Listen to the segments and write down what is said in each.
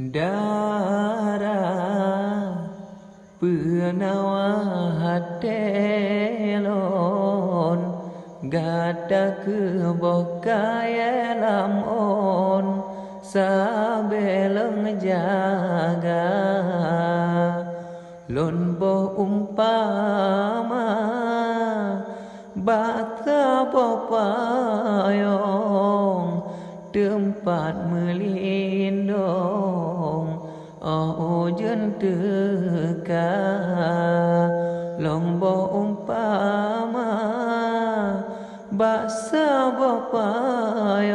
Darah penawa hatelon gada kebokaya lamon sabeleng jaga lon bo umpama bata popayong tempat melindung oh jen teka long bo umpama basa popayong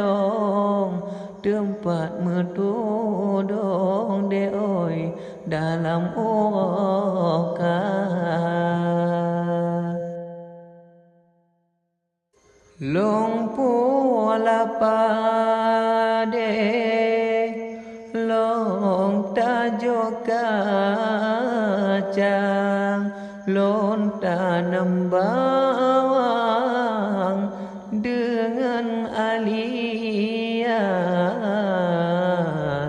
tempat metudong de oi dalam oka long pola pade long tajoka cang lon tanam bawang dengan alia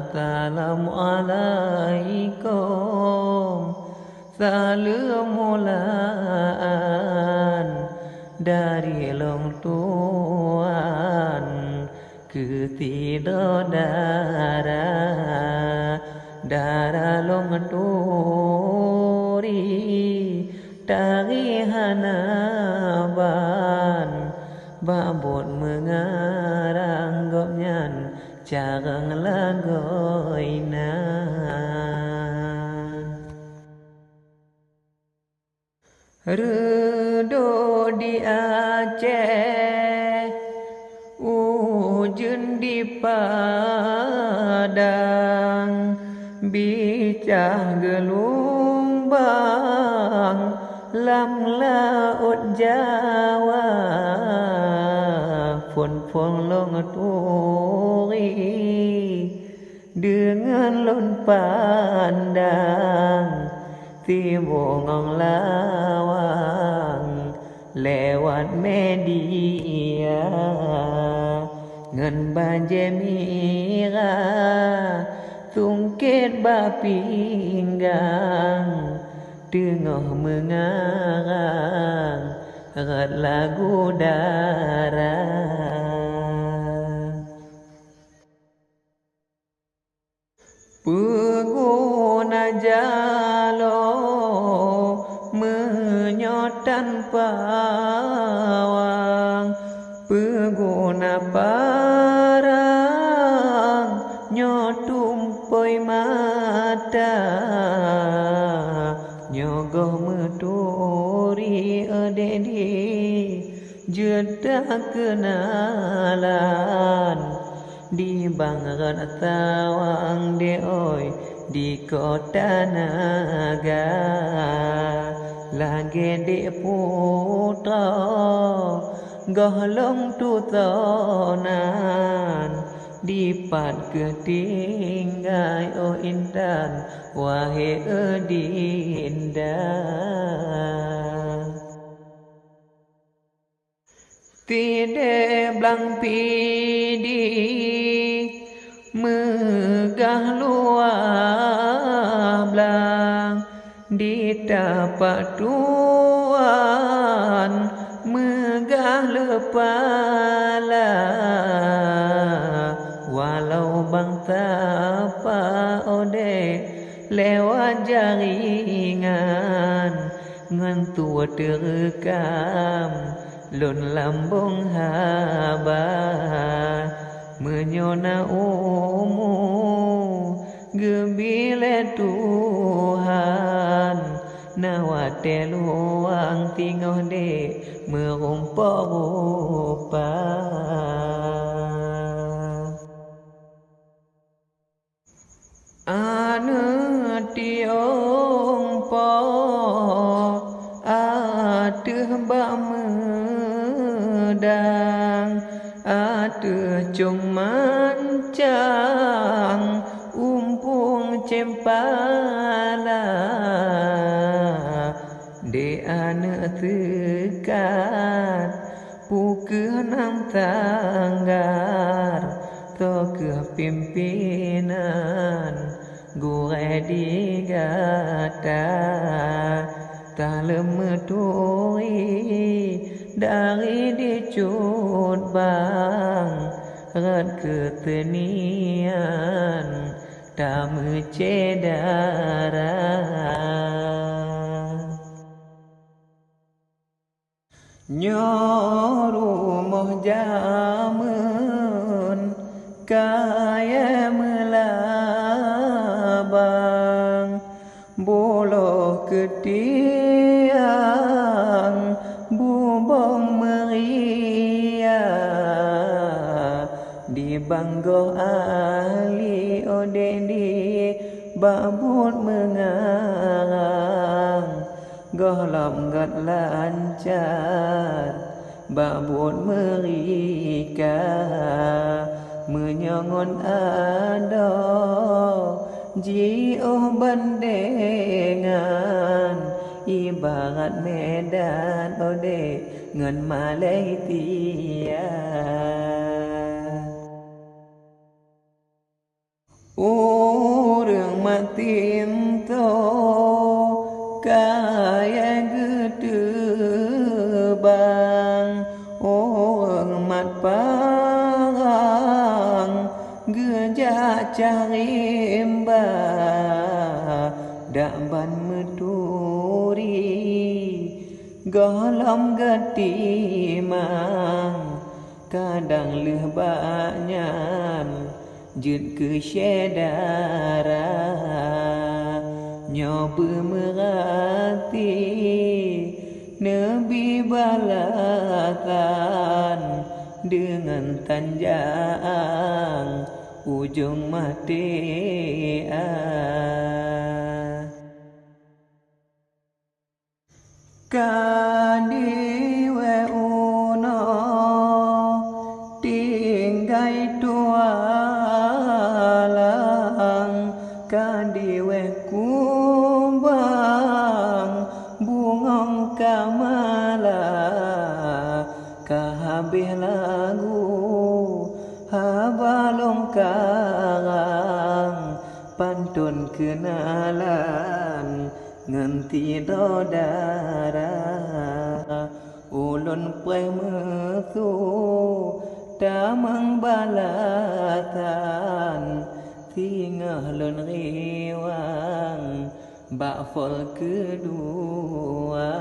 Assalamualaikum salamulan dari long tuan ketidak darah long turi dari hanaban babot mengarang gopnyan carang lagoina redo di Aceh ujun di Padang bicah gelombang lam laut Jawa pun long turi dengan lon pandang tibongong lawang lewat media ngen banjemira tungkit bapinggang tengah mengarang rat lagu darah pengguna jalo menyotan pawang pengguna parang nyotumpoi mata nyogoh meturi ededi jeda kenalan di bangrat tawang de oi di kota naga lagi de putra gohlong tutonan dipat ketinggai oh intan wahai edinda tidak blang pidi megah luar blang di tapak tuan megah lepala walau bang tapa ode lewat jaringan ngantua terekam lon lambung haba menyona gebile Tuhan nawate luang tingoh de merumpa rupa ane tiong po atuh bak medang atuh cung mancang umpung cempala de ane tekat pukeunang tanggar to ke pimpinan gure digata tak lemeduri dari dicut bang rat ketenian tak mencedara nyorumoh jamun kaya melabang boloh ketiang bubong meriah di banggo ali odedi babut mengarang gohlom gat lancar babut merika menyongon ado jioh bandengan ibarat medan ode ngan Malaysia urang matinto kaya gedebang orang mat parang gejak carimba dak ban meturi gohlom getimang kadang leh banyak jut ke syedara nyoba merati Nabi balatan dengan tanjang ujung mati kadiwe uno tinggai tualang kadiwe kumbang bungong kamala kahabih lagu habalong karang pantun kenalan nganti dodara ulun preh metu tamang balatan tingah lun riwang bakfol kedua